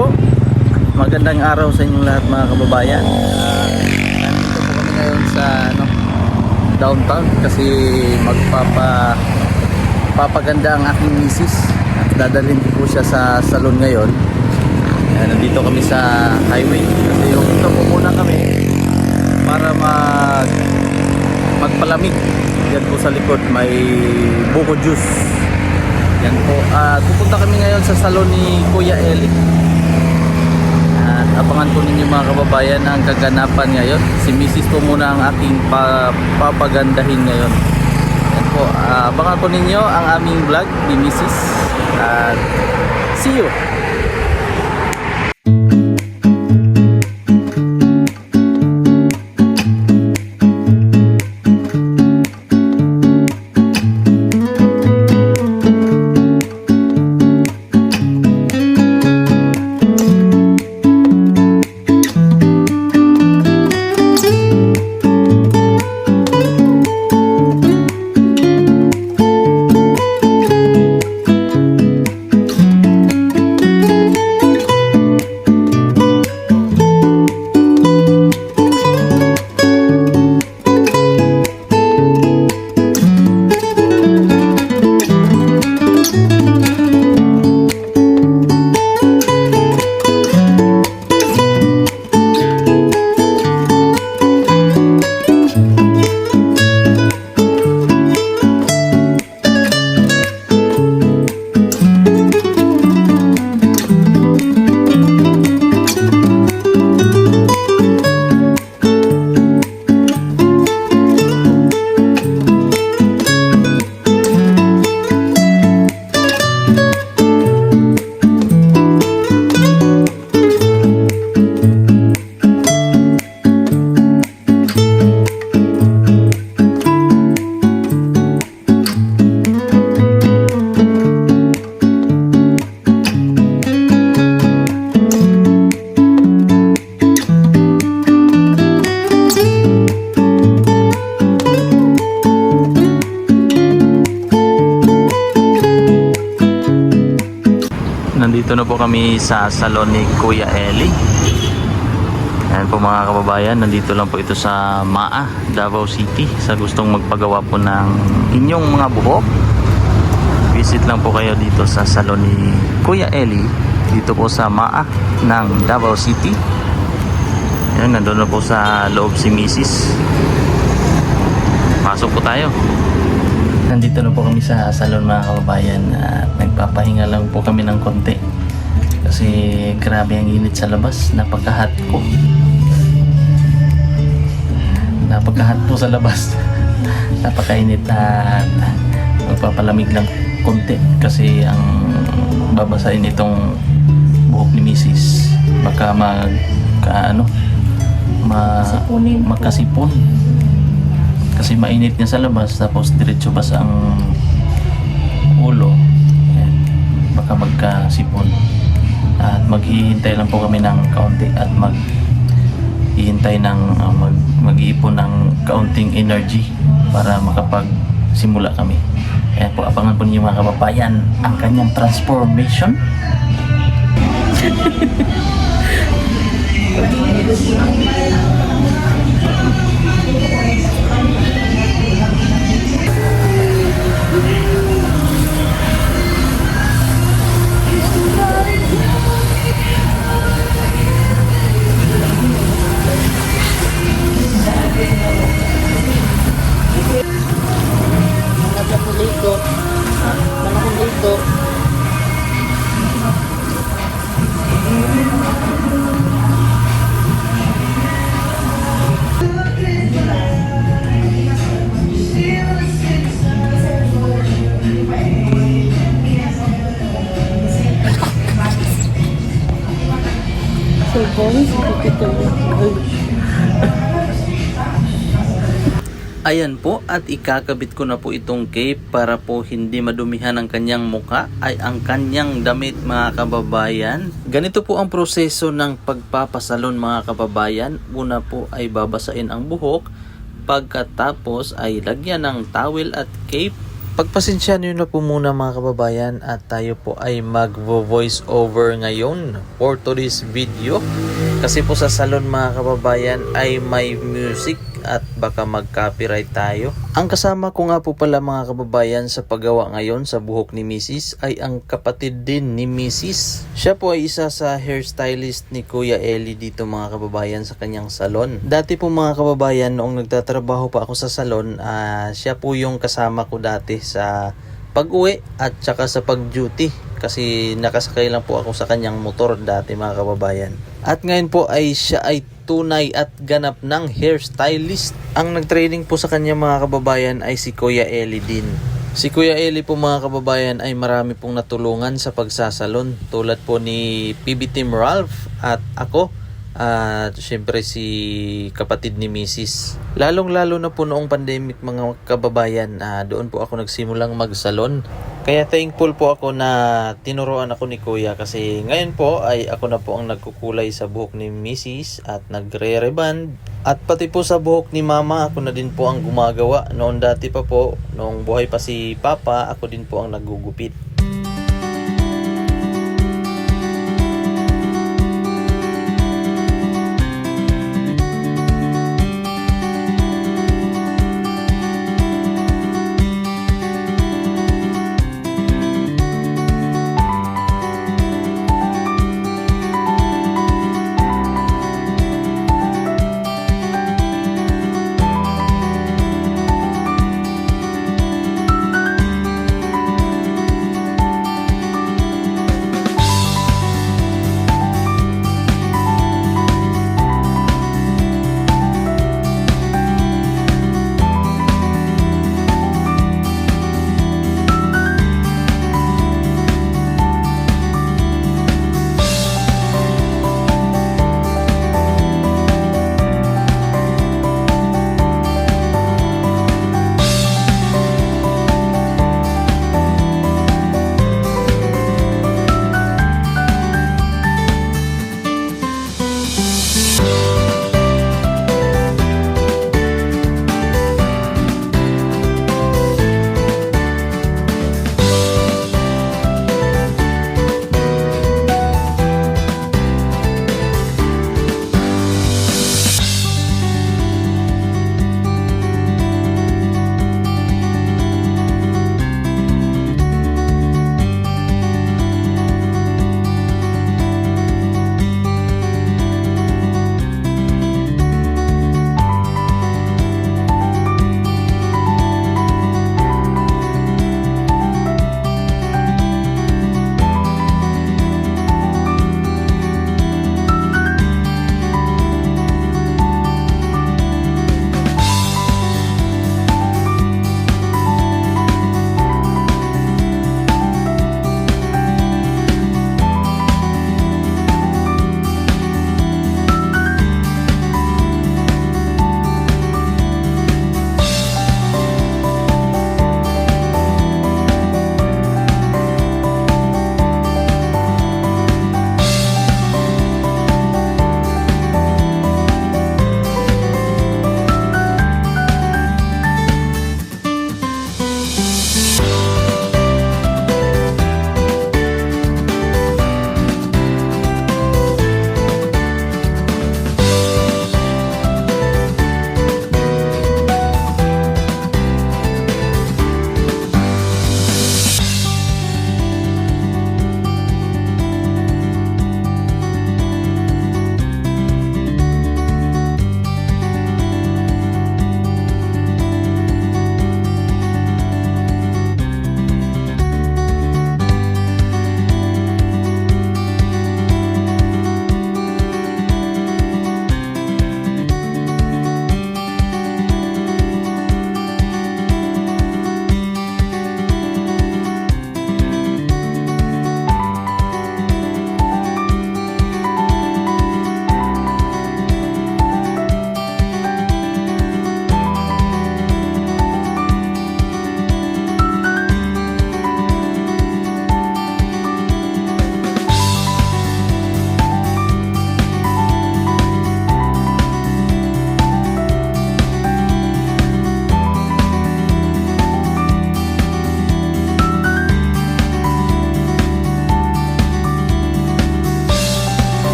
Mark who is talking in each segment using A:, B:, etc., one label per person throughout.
A: po. Magandang araw sa inyong lahat mga kababayan. Nandito po kami ngayon sa downtown kasi papaganda ang aking misis. At dadalhin ko po siya sa salon ngayon. Nandito kami sa highway kasi yung ito po muna kami para magpalamig. Yan po sa likod may buko juice. Yan po. Pupunta kami ngayon sa salon ni Kuya Eli. At abangan po ninyo mga kababayan ang kaganapan ngayon. Si Mrs. po muna ang aking papagandahin ngayon. Yan po. Abangan po ninyo ang aming vlog ni Mrs. At see you! Nandito na po kami sa salon ni Kuya Eli. Ayan po mga kababayan, nandito lang po ito sa MAA, Davao City. Sa gustong magpagawa po ng inyong mga buhok, visit lang po kayo dito sa salon ni Kuya Eli. Dito po sa MAA ng Davao City. Ayan, nandun na po sa loob si Mrs. Pasok po tayo. Nandito na po kami sa salon mga kababayan at nagpapahinga lang po kami ng konti kasi grabe ang init sa labas. Napakahat po sa labas. Napakainit at magpapalamig lang konti kasi ang babasahin itong buhok ni Mrs. Baka magkasipon kasi mainit niya sa labas tapos diretso basa ang ulo. Ayan, baka magkasipon at maghihintay lang po kami ng kaunti at maghihintay ng mag-iipon ng kaunting energy para makapagsimula kami. Kaya po abangan po niyo mga kababayan ang kanyang transformation. Ayan po, at ikakabit ko na po itong cape para po hindi madumihan ang kanyang muka ay ang kanyang damit mga kababayan. Ganito po ang proseso ng pagpapasalon mga kababayan. Una po ay babasain ang buhok, pagkatapos ay lagyan ng towel at cape
B: Pagpasensyahan nyo na po muna mga kababayan at tayo po ay mag-voice over ngayon for today's video. Kasi po sa salon mga kababayan ay may music at baka mag-copyright tayo. Ang kasama ko nga po pala mga kababayan sa paggawa ngayon sa buhok ni Mrs. ay ang kapatid din ni Mrs. Siya po ay isa sa hairstylist ni Kuya Eli dito mga kababayan sa kanyang salon. Dati po mga kababayan noong nagtatrabaho pa ako sa salon, siya po yung kasama ko dati sa pag-uwi at saka sa pag-duty. Kasi nakasakay lang po ako sa kanyang motor dati mga kababayan. At ngayon po ay siya ay tunay at ganap ng hairstylist. Ang nag-training po sa kanya mga kababayan ay si Kuya Eli din. Si Kuya Eli po mga kababayan ay marami pong natulungan sa pagsasalon. Tulad po ni PB Team Ralph at ako. At syempre si kapatid ni Mrs. Lalong-lalo na po noong pandemic mga kababayan, doon po ako nagsimulang magsalon. Kaya thankful po ako na tinuruan ako ni Kuya kasi ngayon po ay ako na po ang nagkukulay sa buhok ni Mrs. at nagre-reband. At pati po sa buhok ni Mama ako na din po ang gumagawa. Noon dati pa po, noong buhay pa si Papa, ako din po ang naggugupit.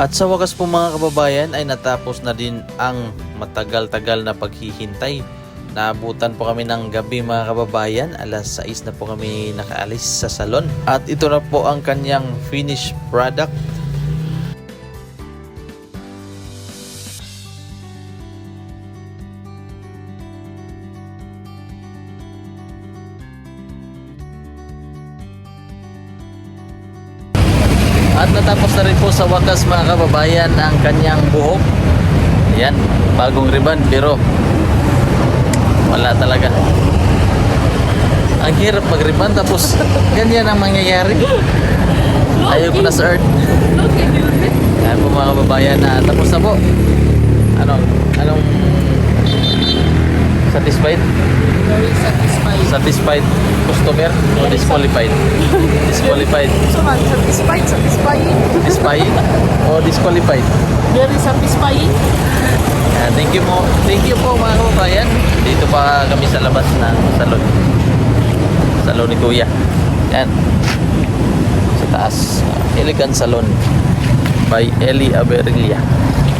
B: At sa wakas po mga kababayan ay natapos na din ang matagal-tagal na paghihintay. Naabutan po kami ng gabi mga kababayan, alas 6 na po kami nakaalis sa salon. At ito na po ang kanyang finished product. At natapos na rin po sa wakas mga kababayan ang kanyang buhok. Ayan, bagong ribbon pero wala talaga. Ang hirap mag-ribbon tapos ganyan ang mangyayari. Ayaw ko na sa earth. Ayan po mga kababayan, na tapos na po. Anong satisfied?
C: Very satisfied.
B: Satisfied customer o disqualified? Disqualified.
C: So man, satisfied, satisfying.
B: Satisfied o disqualified?
C: Very satisfying.
B: Thank you po mga kababayan. Dito pa kami sa labas ng salon. Salon ni Kuya. Yan. Sa taas. Elegant Salon by Eli Aberilla.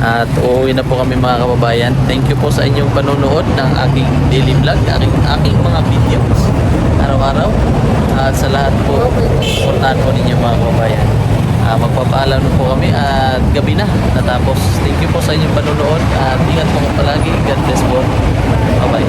B: At uuwi na po kami mga kababayan. Thank you po sa inyong panunood ng aking daily vlog, aking mga videos araw-araw. At sa lahat po, supportahan po ninyo mga kababayan. Magpapaalam na po kami at gabi na natapos. Thank you po sa inyong panunood at ingat po palagi. God bless po. Bye bye.